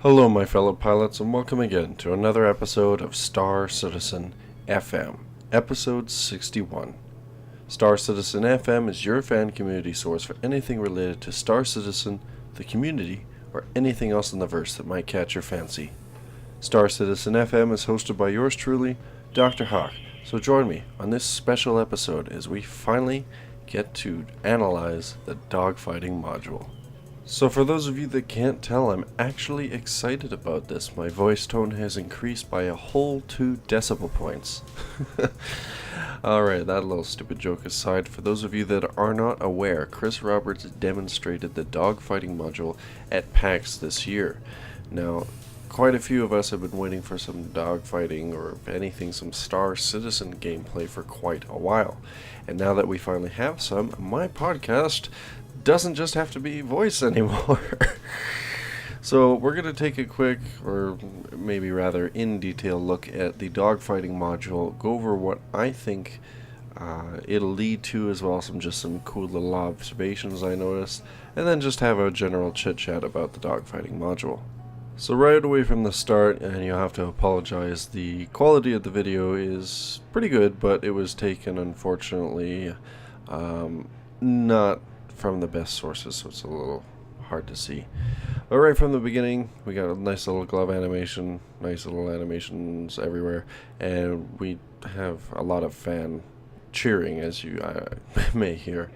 Hello, my fellow pilots, and welcome again to another episode of Star Citizen FM, episode 61. Star Citizen FM is your fan community source for anything related to Star Citizen, the community, or anything else in the verse that might catch your fancy. Star Citizen FM is hosted by yours truly, Dr. Hawk, so join me on this special episode as we finally get to analyze the dogfighting module. So for those of you that can't tell, I'm actually excited about this. My voice tone has increased by a whole 2 decibel points. Alright, that little stupid joke aside, for those of you that are not aware, Chris Roberts demonstrated the dogfighting module at PAX this year. Now, quite a few of us have been waiting for some dogfighting, or if anything, some Star Citizen gameplay for quite a while. And now that we finally have some, my podcast doesn't just have to be voice anymore. So we're going to take a quick, or maybe rather in detail, look at the dogfighting module, go over what I think it'll lead to, as well as some cool little observations I noticed, and then just have a general chit chat about the dogfighting module. So right away from the start, and you'll have to apologize, the quality of the video is pretty good, but it was taken, unfortunately, not from the best sources, so it's a little hard to see. But right from the beginning, we got a nice little glove animation, nice little animations everywhere, and we have a lot of fan cheering, as you may hear.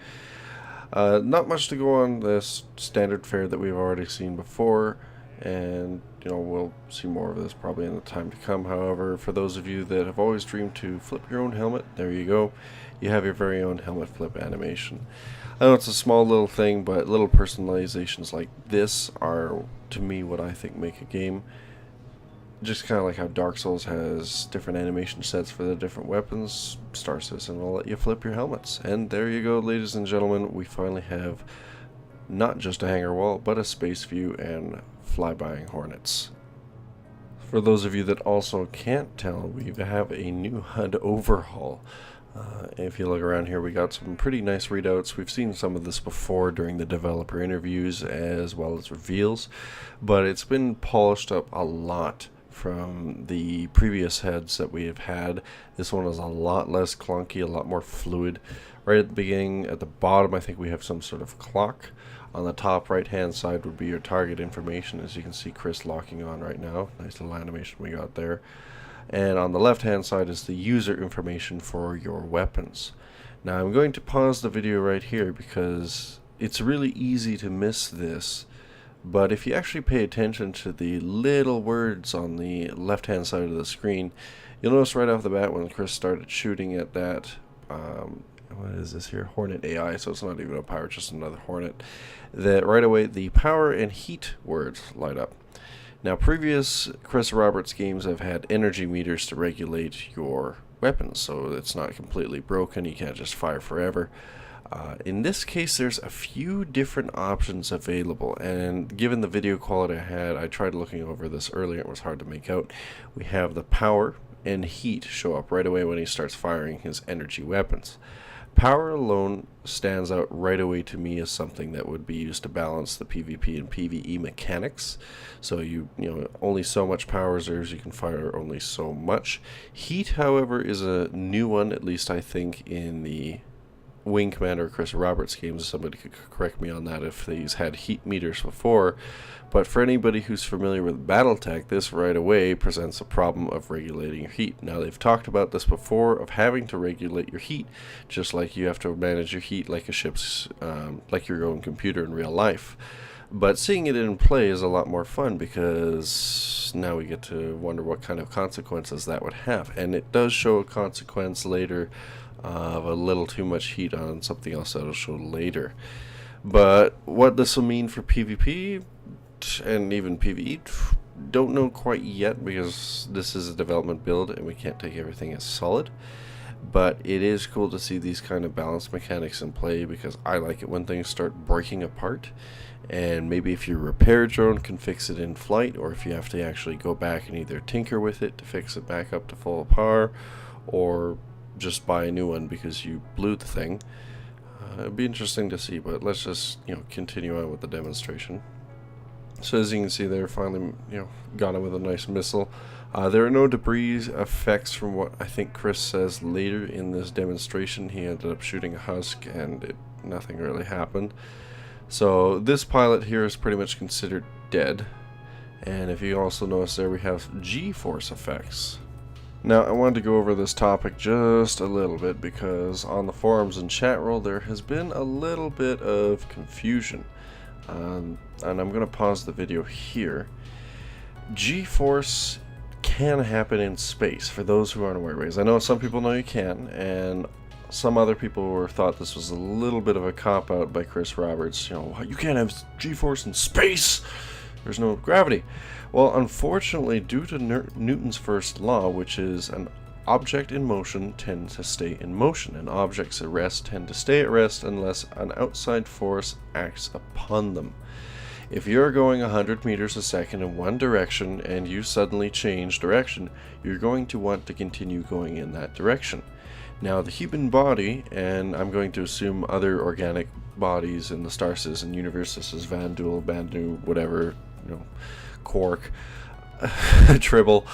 Not much to go on this standard fare that we've already seen before, and we'll see more of this probably in the time to come. However, for those of you that have always dreamed to flip your own helmet, there you go. You have your very own helmet flip animation. I know it's a small little thing, but little personalizations like this are, to me, what I think make a game. Just kind of like how Dark Souls has different animation sets for the different weapons, Star Citizen will let you flip your helmets. And there you go, ladies and gentlemen, we finally have not just a hangar wall, but a space view and flybying hornets. For those of you that also can't tell, we have a new HUD overhaul. If you look around here, we got some pretty nice readouts. We've seen some of this before during the developer interviews as well as reveals, but it's been polished up a lot from the previous heads that we have had. This one is a lot less clunky, a lot more fluid. Right at the beginning, at the bottom, I think we have some sort of clock. On the top right hand side would be your target information, as you can see Chris locking on right now. Nice little animation we got there. And on the left hand side is the user information for your weapons. Now I'm going to pause the video right here because it's really easy to miss this, but if you actually pay attention to the little words on the left hand side of the screen, you'll notice right off the bat when Chris started shooting at that what is this here? Hornet AI, so it's not even a pirate, just another Hornet, that right away the power and heat words light up. Now, previous Chris Roberts games have had energy meters to regulate your weapons, so it's not completely broken, you can't just fire forever. In this case, there's a few different options available, and given the video quality I had, I tried looking over this earlier, it was hard to make out. We have the power and heat show up right away when he starts firing his energy weapons. Power alone stands out right away to me as something that would be used to balance the PvP and PvE mechanics. So you only so much power reserves, you can fire only so much. Heat, however, is a new one, at least I think in the Wing Commander Chris Roberts games. Somebody could correct me on that if these had heat meters before. But for anybody who's familiar with Battletech, this right away presents a problem of regulating your heat. Now, they've talked about this before, of having to regulate your heat, just like you have to manage your heat like a ship's, like your own computer in real life. But seeing it in play is a lot more fun, because now we get to wonder what kind of consequences that would have. And it does show a consequence later of a little too much heat on something else that'll show later. But what this will mean for PvP and even PvE, don't know quite yet, because this is a development build and we can't take everything as solid. But it is cool to see these kind of balance mechanics in play, because I like it when things start breaking apart. And maybe if your repair drone can fix it in flight, or if you have to actually go back and either tinker with it to fix it back up to full power, or just buy a new one because you blew the thing. It'd be interesting to see, but let's just continue on with the demonstration. So as you can see there, finally, got him with a nice missile. There are no debris effects from what I think Chris says later in this demonstration. He ended up shooting a husk and nothing really happened. So this pilot here is pretty much considered dead. And if you also notice there, we have G-force effects. Now I wanted to go over this topic just a little bit because on the forums and chat roll there has been a little bit of confusion. And I'm going to pause the video here. G-force can happen in space, for those who aren't aware. I know some people know you can, and some other people thought this was a little bit of a cop-out by Chris Roberts. You can't have G-force in space! There's no gravity. Well, unfortunately, due to Newton's first law, which is an object in motion tends to stay in motion, and objects at rest tend to stay at rest unless an outside force acts upon them. If you're going 100 meters a second in one direction and you suddenly change direction, you're going to want to continue going in that direction. Now, the human body, and I'm going to assume other organic bodies in the star system universe, this is Vandul, Bandu, whatever, Quark, Tribble,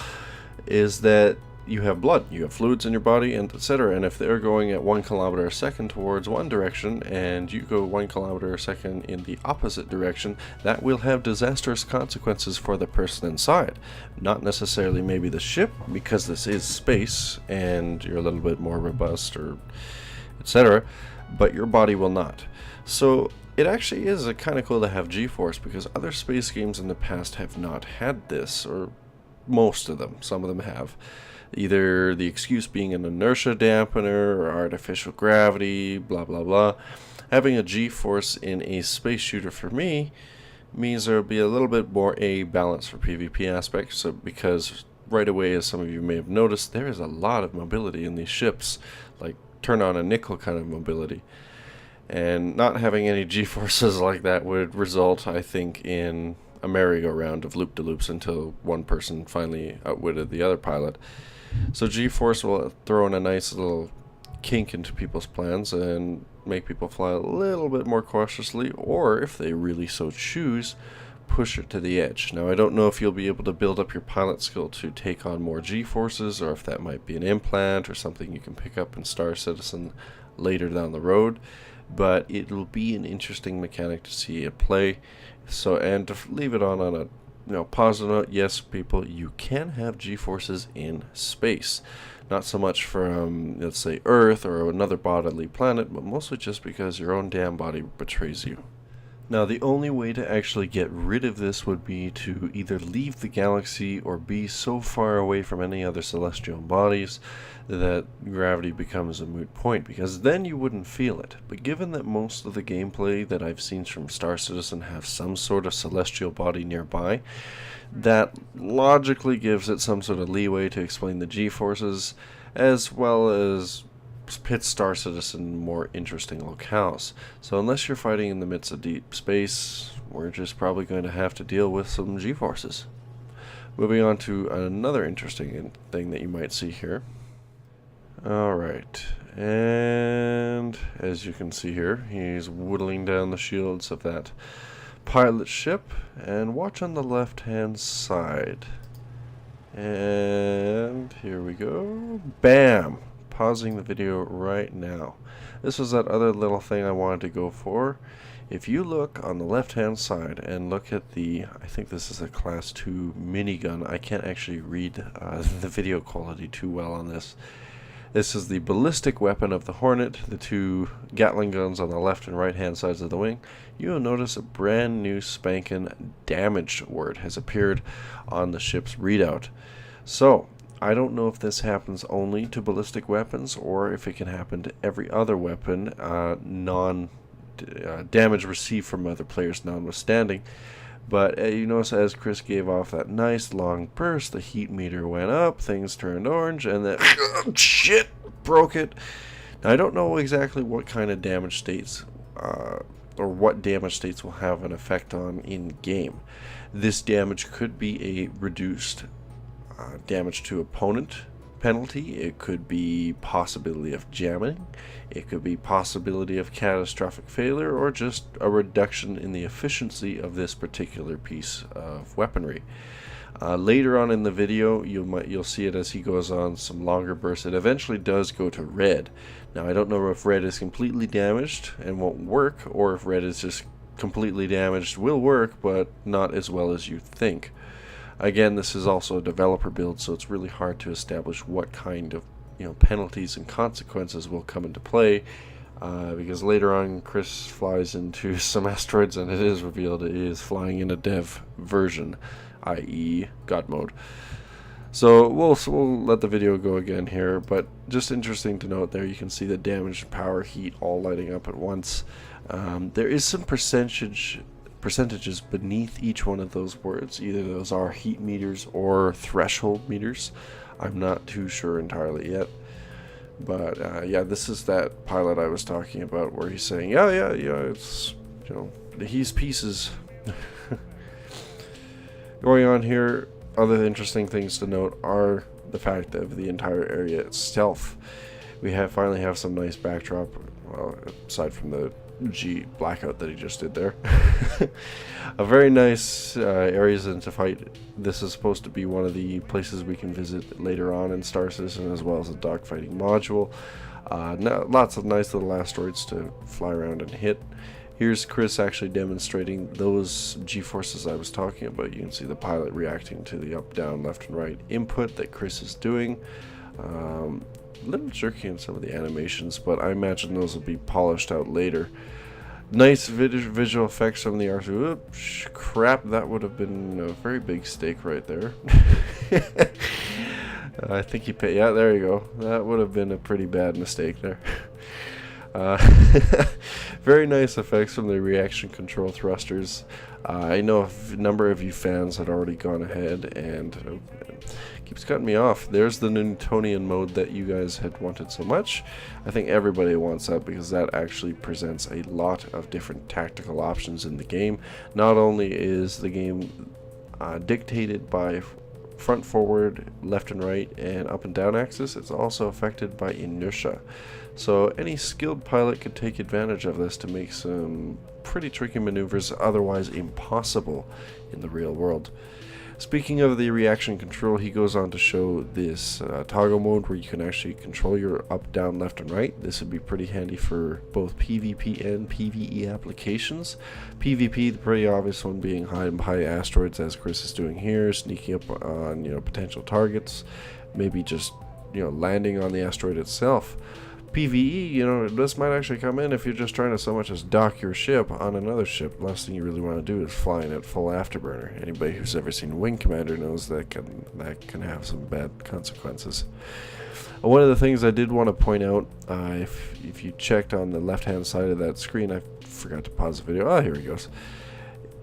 is that you have blood, you have fluids in your body, and etc. And if they're going at 1 kilometer a second towards one direction and you go 1 kilometer a second in the opposite direction, that will have disastrous consequences for the person inside. Not necessarily maybe the ship, because this is space and you're a little bit more robust or etc., but your body will not. So it actually is kind of cool to have G-force, because other space games in the past have not had this, or most of them. Some of them have. Either the excuse being an inertia dampener or artificial gravity, blah blah blah. Having a G-force in a space shooter for me means there will be a little bit more a balance for PvP aspects, so because right away, as some of you may have noticed, there is a lot of mobility in these ships, like turn on a nickel kind of mobility. And not having any G-forces like that would result, I think, in a merry-go-round of loop-de-loops until one person finally outwitted the other pilot. So G-force will throw in a nice little kink into people's plans and make people fly a little bit more cautiously, or if they really so choose, push it to the edge. Now, I don't know if you'll be able to build up your pilot skill to take on more G-forces, or if that might be an implant or something you can pick up in Star Citizen later down the road. But it'll be an interesting mechanic to see it play. So, and to leave it on a positive note, yes, people, you can have G-forces in space. Not so much from, let's say, Earth or another bodily planet, but mostly just because your own damn body betrays you. Now, the only way to actually get rid of this would be to either leave the galaxy or be so far away from any other celestial bodies that gravity becomes a moot point, because then you wouldn't feel it. But given that most of the gameplay that I've seen from Star Citizen have some sort of celestial body nearby, that logically gives it some sort of leeway to explain the G-forces, as well as pit Star Citizen more interesting locales. So unless you're fighting in the midst of deep space, we're just probably going to have to deal with some G-forces. Moving on to another interesting thing that you might see here. Alright, and as you can see here, he's whittling down the shields of that pilot ship, and watch on the left hand side. And here we go. Bam! Pausing the video right now. This was that other little thing I wanted to go for. If you look on the left hand side and look at I think this is a class 2 minigun. I can't actually read the video quality too well on this. This is the ballistic weapon of the Hornet, the 2 Gatling guns on the left and right hand sides of the wing. You will notice a brand new spankin' damaged word has appeared on the ship's readout. So, I don't know if this happens only to ballistic weapons or if it can happen to every other weapon, damage received from other players notwithstanding. But you notice as Chris gave off that nice long burst, the heat meter went up, things turned orange, and then shit, broke it. Now, I don't know exactly what kind of damage states or what damage states will have an effect on in-game. This damage could be a reduced damage to opponent penalty, it could be possibility of jamming, it could be possibility of catastrophic failure, or just a reduction in the efficiency of this particular piece of weaponry. Later on in the video, you'll see it as he goes on some longer bursts. It eventually does go to red. Now I don't know if red is completely damaged and won't work, or if red is just completely damaged, will work, but not as well as you think. Again, this is also a developer build, so it's really hard to establish what kind of penalties and consequences will come into play. Because later on Chris flies into some asteroids and it is revealed it is flying in a dev version, i.e. God mode. So we'll let the video go again here, but just interesting to note there, you can see the damage, power, heat all lighting up at once. There is some percentages beneath each one of those words. Either those are heat meters or threshold meters. I'm not too sure entirely yet. But yeah, this is that pilot I was talking about where he's saying, yeah, it's, he's pieces. Going on here, other interesting things to note are the fact of the entire area itself. We finally have some nice backdrop, well, aside from the blackout that he just did there. A very nice areas to fight. This is supposed to be one of the places we can visit later on in Star Citizen, as well as the dogfighting module. Lots of nice little asteroids to fly around and hit. Here's Chris actually demonstrating those G-forces I was talking about. You can see the pilot reacting to the up, down, left, and right input that Chris is doing. A little jerky in some of the animations, but I imagine those will be polished out later. Nice visual effects from the R2. Oops, crap, that would have been a very big stake right there. I think he paid. Yeah, there you go. That would have been a pretty bad mistake there. Very nice effects from the reaction control thrusters. I know a number of you fans had already gone ahead and keeps cutting me off. There's the Newtonian mode that you guys had wanted so much. I think everybody wants that because that actually presents a lot of different tactical options in the game. Not only is the game dictated by front, forward, left and right, and up and down axis, it's also affected by inertia. So any skilled pilot could take advantage of this to make some pretty tricky maneuvers otherwise impossible in the real world. Speaking of the reaction control, he goes on to show this toggle mode where you can actually control your up, down, left, and right. This would be pretty handy for both PvP and PvE applications. PvP, the pretty obvious one being hiding behind asteroids, as Chris is doing here, sneaking up on potential targets, maybe just landing on the asteroid itself. PvE, this might actually come in if you're just trying to so much as dock your ship on another ship. Last thing you really want to do is flying at full afterburner. Anybody who's ever seen Wing Commander knows that can have some bad consequences. One of the things I did want to point out, if you checked on the left-hand side of that screen, I forgot to pause the video. Oh, here he goes.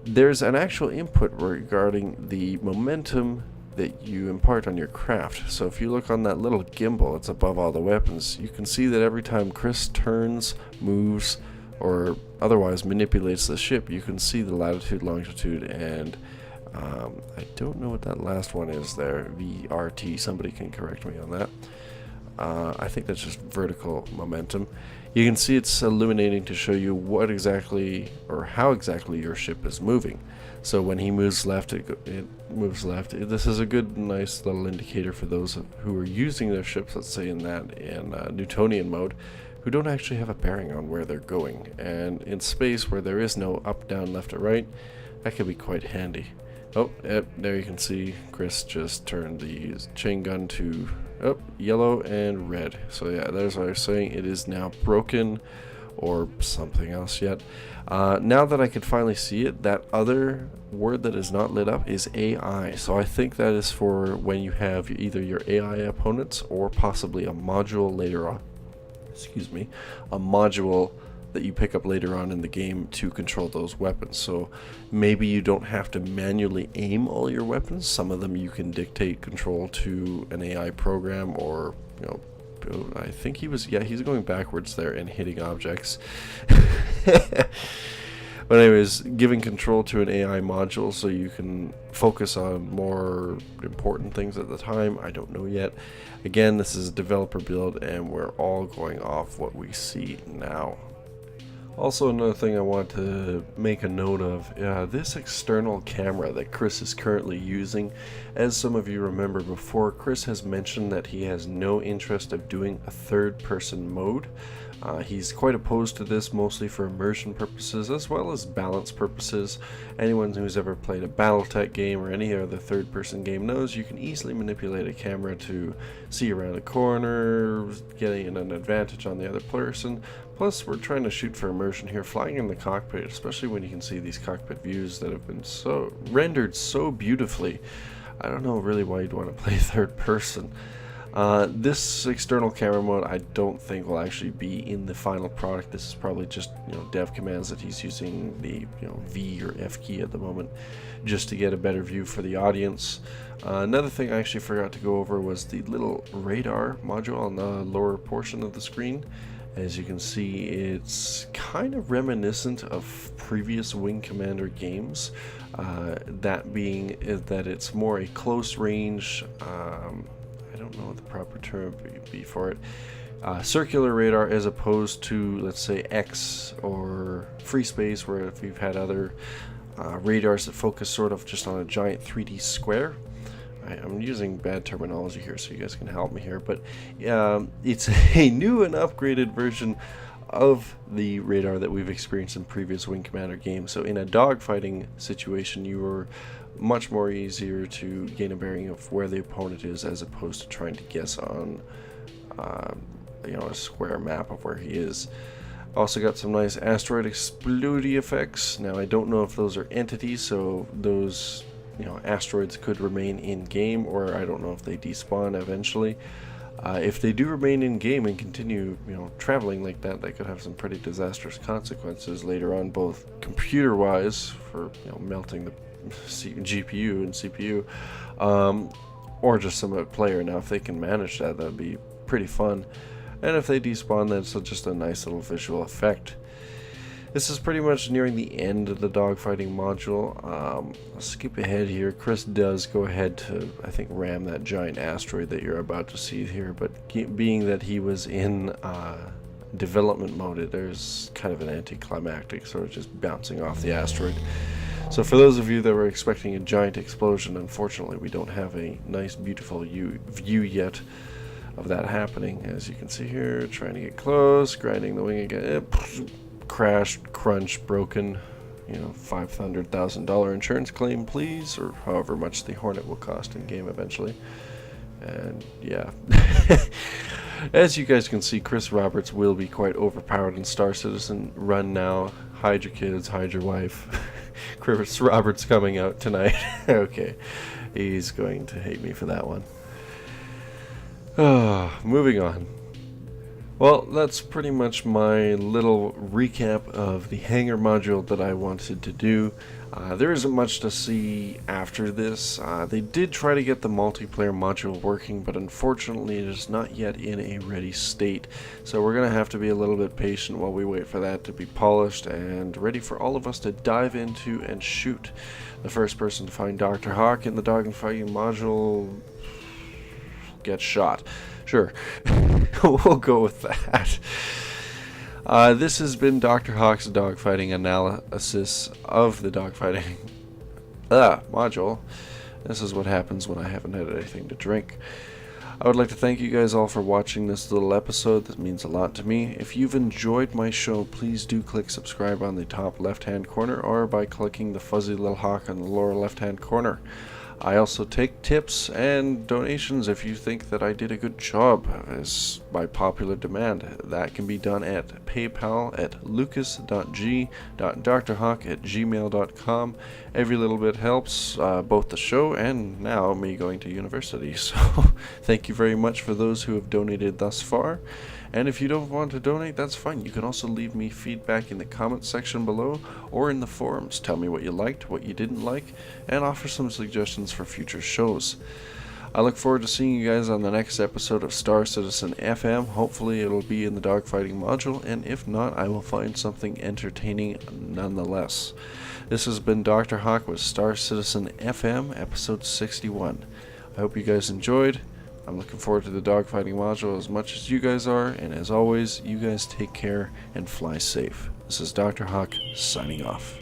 There's an actual input regarding the momentum that you impart on your craft. So if you look on that little gimbal, it's above all the weapons, you can see that every time Chris turns, moves, or otherwise manipulates the ship, you can see the latitude, longitude, and I don't know what that last one is there, VRT, somebody can correct me on that. I think that's just vertical momentum. You can see it's illuminating to show you what exactly or how exactly your ship is moving. So when he moves left, it moves left. This is a good, nice little indicator for those who are using their ships, let's say in Newtonian mode, who don't actually have a bearing on where they're going. And in space where there is no up, down, left, or right, that could be quite handy. Oh, yep, there you can see Chris just turned the chain gun to yellow and red. So yeah, there's what I was saying. It is now broken, or something else yet. Now that I could finally see it, that other word that is not lit up is AI. So I think that is for when you have either your AI opponents or possibly a module later on. Excuse me, a module that you pick up later on in the game to control those weapons. So maybe you don't have to manually aim all your weapons. Some of them you can dictate control to an AI program, or I think he's going backwards there and hitting objects. But anyways, giving control to an AI module so you can focus on more important things at the time, I don't know yet. Again, this is a developer build and we're all going off what we see now. Also, another thing I want to make a note of, this external camera that Chris is currently using. As some of you remember before, Chris has mentioned that he has no interest of doing a third-person mode. He's quite opposed to this, mostly for immersion purposes as well as balance purposes. Anyone who's ever played a Battletech game or any other third-person game knows you can easily manipulate a camera to see around a corner, getting an advantage on the other person. Plus, we're trying to shoot for immersion here, flying in the cockpit, especially when you can see these cockpit views that have been so rendered so beautifully. I don't know really why you'd want to play third person. This external camera mode I don't think will actually be in the final product. This is probably just dev commands that he's using the V or F key at the moment just to get a better view for the audience. Another thing I actually forgot to go over was the little radar module on the lower portion of the screen. As you can see, it's kind of reminiscent of previous Wing Commander games, that being that it's more a close range, I don't know what the proper term would be for it, circular radar as opposed to, let's say, X or Free Space, where if you've had other radars that focus sort of just on a giant 3D square. I'm using bad terminology here, so you guys can help me here, but it's a new and upgraded version of the radar that we've experienced in previous Wing Commander games. So in a dogfighting situation, you were much more easier to gain a bearing of where the opponent is as opposed to trying to guess on a square map of where he is. Also got some nice asteroid explodey effects. Now I don't know if those are entities, so those asteroids could remain in game, or I don't know if they despawn eventually. If they do remain in game and continue traveling like that, could have some pretty disastrous consequences later on, both computer wise for melting the GPU and CPU, or just some player. Now if they can manage that, that'd be pretty fun. And if they despawn, that's just a nice little visual effect. This is pretty much nearing the end of the dogfighting module. I'll skip ahead here. Chris does go ahead to, I think, ram that giant asteroid that you're about to see here, but being that he was in development mode, there's kind of an anticlimactic sort of just bouncing off the asteroid. So for those of you that were expecting a giant explosion, unfortunately we don't have a nice beautiful view yet of that happening. As you can see here, trying to get close, grinding the wing again. Crashed, crunched, broken, $500,000 insurance claim please, or however much the Hornet will cost in game eventually. And yeah, as you guys can see, Chris Roberts will be quite overpowered in Star Citizen. Run now, hide your kids, hide your wife. Chris Roberts coming out tonight. Okay, he's going to hate me for that one. Moving on. Well, that's pretty much my little recap of the hangar module that I wanted to do. There isn't much to see after this. They did try to get the multiplayer module working, but unfortunately it is not yet in a ready state. So we're going to have to be a little bit patient while we wait for that to be polished and ready for all of us to dive into and shoot. The first person to find Dr. Hawk in the dogfighting module gets shot. Sure, we'll go with that. This has been Dr. Hawk's dogfighting analysis of the dogfighting module. This is what happens when I haven't had anything to drink. I would like to thank you guys all for watching this little episode. That means a lot to me. If you've enjoyed my show, please do click subscribe on the top left hand corner, or by clicking the fuzzy little hawk on the lower left hand corner. I also take tips and donations if you think that I did a good job, as by popular demand. That can be done at PayPal at lucas.g.drhawk@gmail.com. Every little bit helps, both the show and now me going to university. So thank you very much for those who have donated thus far. And if you don't want to donate, that's fine. You can also leave me feedback in the comments section below or in the forums. Tell me what you liked, what you didn't like, and offer some suggestions for future shows. I look forward to seeing you guys on the next episode of Star Citizen FM. Hopefully it'll be in the dogfighting module, and if not, I will find something entertaining nonetheless. This has been Dr. Hawk with Star Citizen FM, episode 61. I hope you guys enjoyed. I'm looking forward to the dogfighting module as much as you guys are, and as always, you guys take care and fly safe. This is Dr. Hawk signing off.